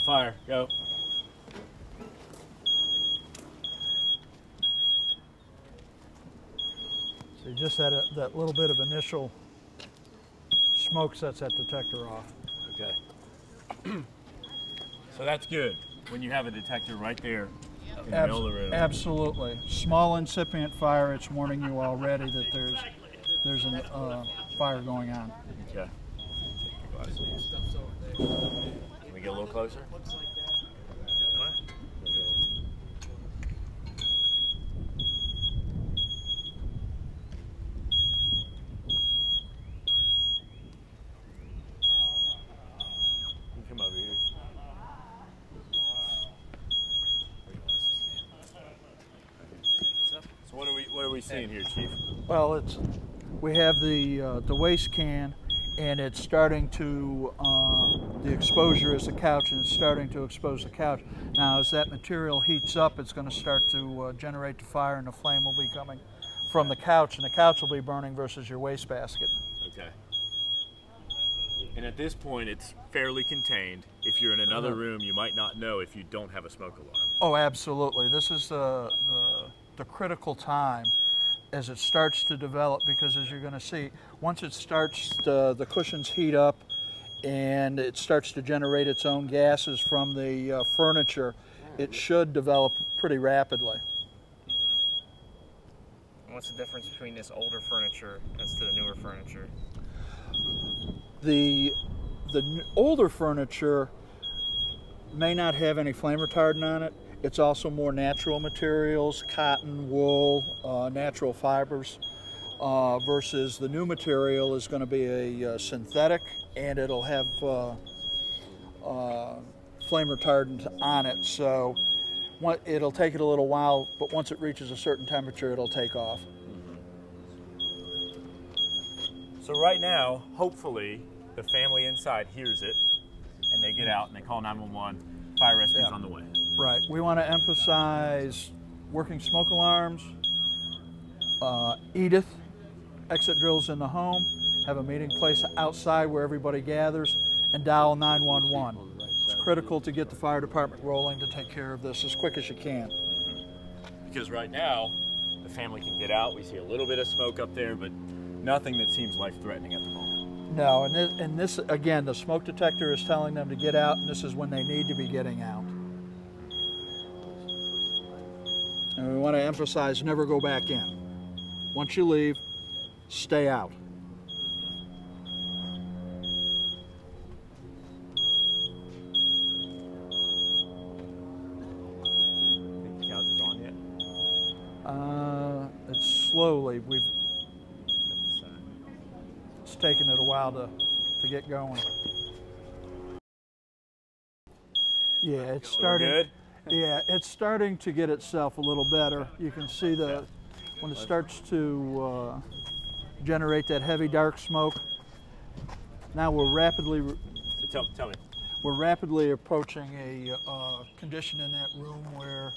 fire. Go. So just that little bit of initial smoke sets that detector off. Okay. So that's good when you have a detector right there in the middle of the room. Absolutely. Small incipient fire, it's warning you already that there's a fire going on. Okay. Can we get a little closer? Come over here. So what are we seeing here, Chief? Well, we have the waste can, and it's starting to the exposure is the couch, and it's starting to expose the couch. Now, as that material heats up, it's going to start to generate the fire, and the flame will be coming from the couch, and the couch will be burning versus your wastebasket. Okay. And at this point, it's fairly contained. If you're in another room, you might not know if you don't have a smoke alarm. Oh, absolutely. This is the critical time as it starts to develop, because as you're going to see, once it starts, the cushions heat up and it starts to generate its own gases from the furniture, it should develop pretty rapidly. What's the difference between this older furniture as to the newer furniture? The older furniture may not have any flame retardant on it. It's also more natural materials, cotton, wool, natural fibers, versus the new material is going to be a synthetic, and it'll have flame retardant on it. So it'll take it a little while, but once it reaches a certain temperature, it'll take off. So right now, hopefully, the family inside hears it, and they get out and they call 911. Fire rescue's on the way. Right. We want to emphasize working smoke alarms, Edith, exit drills in the home, have a meeting place outside where everybody gathers, and dial 911. It's critical to get the fire department rolling to take care of this as quick as you can. Because right now, the family can get out. We see a little bit of smoke up there, but nothing that seems life-threatening at the moment. No, and this, again, the smoke detector is telling them to get out, and this is when they need to be getting out. And we want to emphasize, never go back in. Once you leave, stay out. Think the couch is on yet? It's slowly. It's taken it a while to get going. Yeah, it's starting. Good? Yeah, it's starting to get itself a little better. You can see when it starts to generate that heavy dark smoke. Now we're rapidly. Tell me. We're rapidly approaching a condition in that room where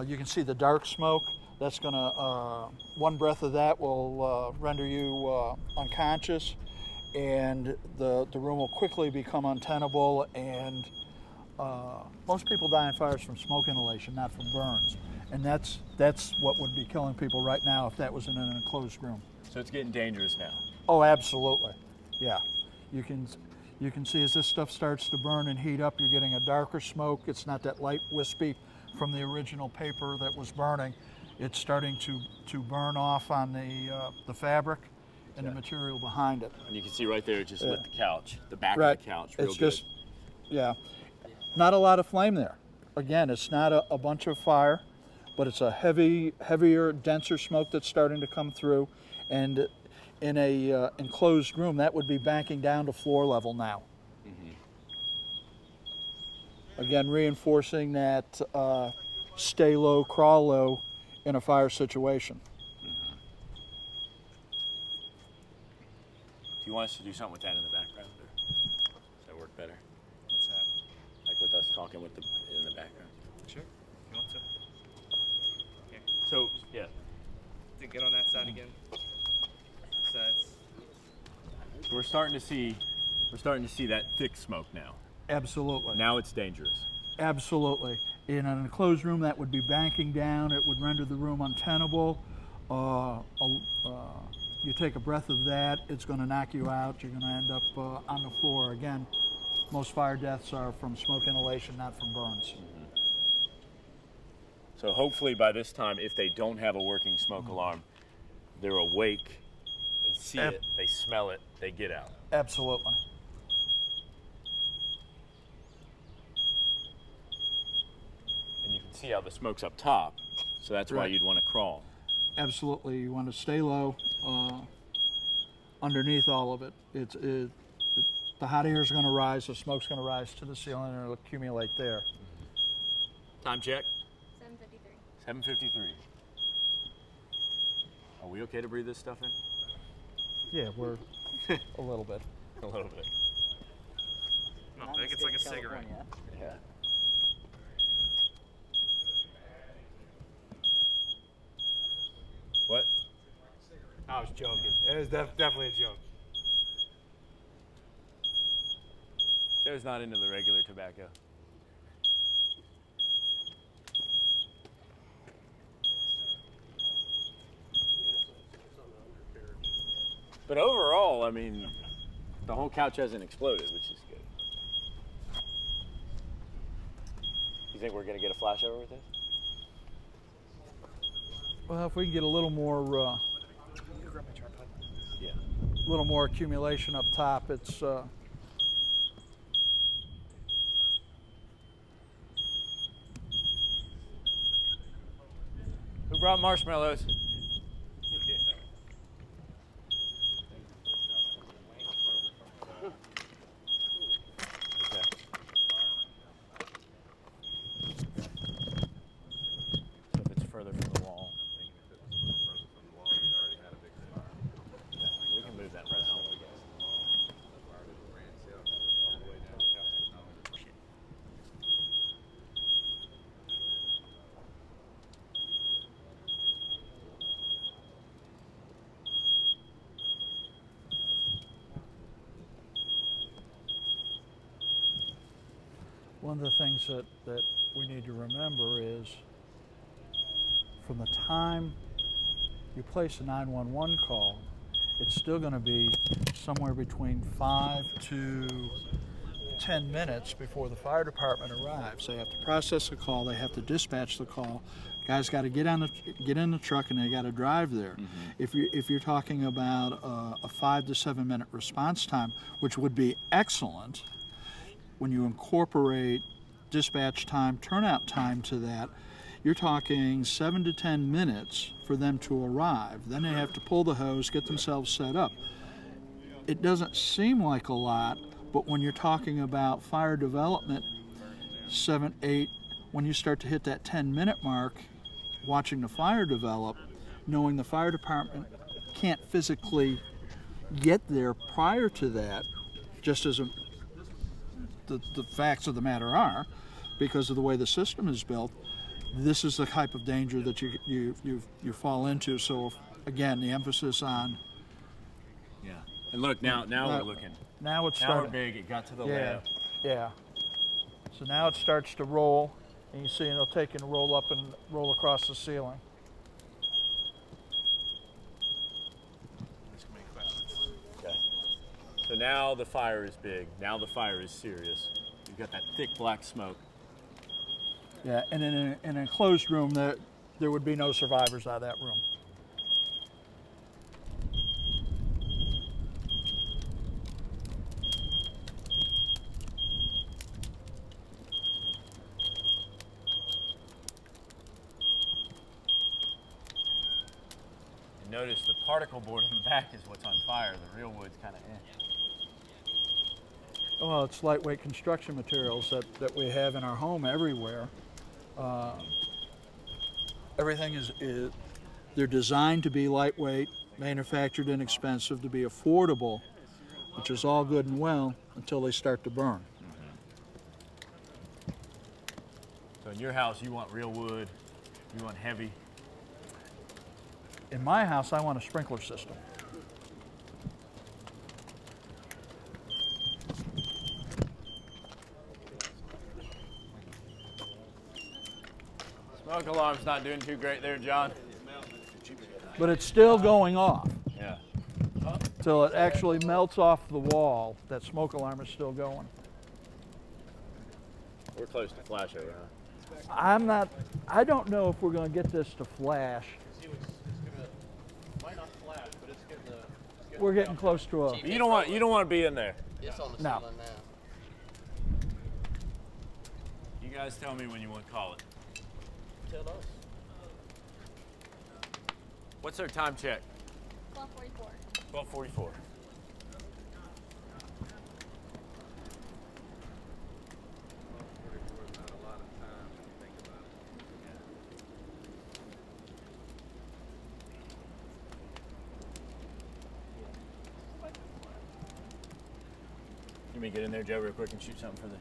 you can see the dark smoke. That's going to, one breath of that will render you unconscious, and the room will quickly become untenable, and most people die in fires from smoke inhalation, not from burns. And that's what would be killing people right now if that was in an enclosed room. So it's getting dangerous now. Oh, absolutely. Yeah. You can see as this stuff starts to burn and heat up, you're getting a darker smoke. It's not that light wispy from the original paper that was burning. It's starting to burn off on the fabric and the material behind it. And you can see right there, it just lit the couch, the back Right. of the couch. It's just, yeah, not a lot of flame there. Again, it's not a bunch of fire, but it's a heavier, denser smoke that's starting to come through. And in a enclosed room, that would be banking down to floor level now. Again, reinforcing that stay low, crawl low in a fire situation. Do you want us to do something with that in the background? Or does that work better? What's that? Like with us talking in the background? Sure. If you want to. Here. So, yeah. To get on that side again. Sides. So we're starting to see that thick smoke now. Absolutely. Now it's dangerous. Absolutely. In an enclosed room, that would be banking down. It would render the room untenable. You take a breath of that, it's going to knock you out. You're going to end up on the floor. Again, most fire deaths are from smoke inhalation, not from burns. So hopefully by this time, if they don't have a working smoke alarm, they're awake, they see it, they smell it, they get out. Absolutely. And you can see how the smoke's up top, so that's why Right. you'd want to crawl. Absolutely. You want to stay low underneath all of it. The hot air is going to rise, the smoke's going to rise to the ceiling, and it'll accumulate there. Time check. 7:53. 7:53. Are we okay to breathe this stuff in? Yeah, we're a little bit. A little bit. No, I think it's like a cigarette. Yeah. What? I was joking. It was definitely a joke. Joe's not into the regular tobacco. But overall, I mean, the whole couch hasn't exploded, which is good. You think we're going to get a flashover with this? Well, if we can get a little more, Yeah. little more accumulation up top, it's. Who brought marshmallows? Okay. So if it's further from the wall, we can move that right now, I guess. One of the things that we need to remember is from the time you place a 911 call, it's still going to be somewhere between 5 to 10 minutes before the fire department arrives. They have to process the call, they have to dispatch the call. Guys got to get in the truck and they got to drive there. If you're talking about a 5 to 7 minute response time, which would be excellent, when you incorporate dispatch time, turnout time to that, you're talking 7 to 10 minutes for them to arrive. Then they have to pull the hose, get themselves set up. It doesn't seem like a lot, but when you're talking about fire development, 7, 8, when you start to hit that 10-minute mark, watching the fire develop, knowing the fire department can't physically get there prior to that, just as the facts of the matter are, because of the way the system is built, this is the type of danger that you fall into. So again, the emphasis on. Yeah. And look, now we're looking. Now it's Now starting. we're big. It got to the Yeah, left. yeah. So now it starts to roll, and you see it'll take and roll up and roll across the ceiling. Okay. So now the fire is big. Now the fire is serious. You've got that thick black smoke. Yeah, and in an enclosed room, there would be no survivors out of that room. And notice the particle board in the back is what's on fire. The real wood's kind of Well, it's lightweight construction materials that we have in our home everywhere. Everything is they're designed to be lightweight, manufactured inexpensive, to be affordable, which is all good and well until they start to burn. So in your house, you want real wood, you want heavy. In my house, I want a sprinkler system. Smoke alarm's not doing too great there, John. But it's still going off. Yeah. Till it actually melts off the wall. That smoke alarm is still going. We're close to flashover, huh? I don't know if we're going to get this to flash. We're getting close to a... You don't want to be in there. It's on the No. ceiling now. You guys tell me when you want to call it. Tell us. What's our time check? 12:44. 12:44. Let me get in there, Joe, real quick and shoot something for the...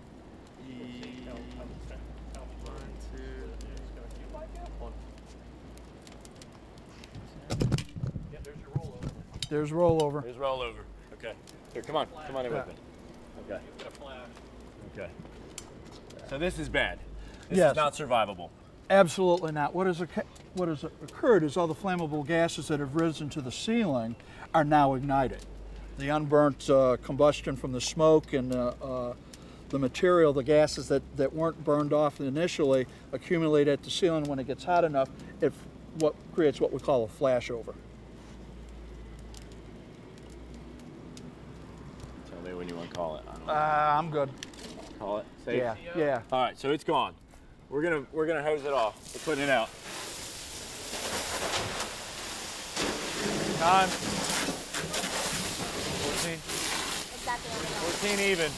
There's rollover. There's rollover. Okay. Here, come on in with me. Okay. Okay. So this is bad. This Yes. is not survivable. Absolutely not. What has occurred is all the flammable gases that have risen to the ceiling are now ignited. The unburnt combustion from the smoke and the material, the gases that weren't burned off initially, accumulate at the ceiling. When it gets hot enough, it creates what we call a flashover. Tell me when you want to call it. I don't know. I'm good. Call it. Safe? Yeah. All right, so it's gone. We're gonna hose it off. We're putting it out. Time. 14. Exactly on the dot. 14 even.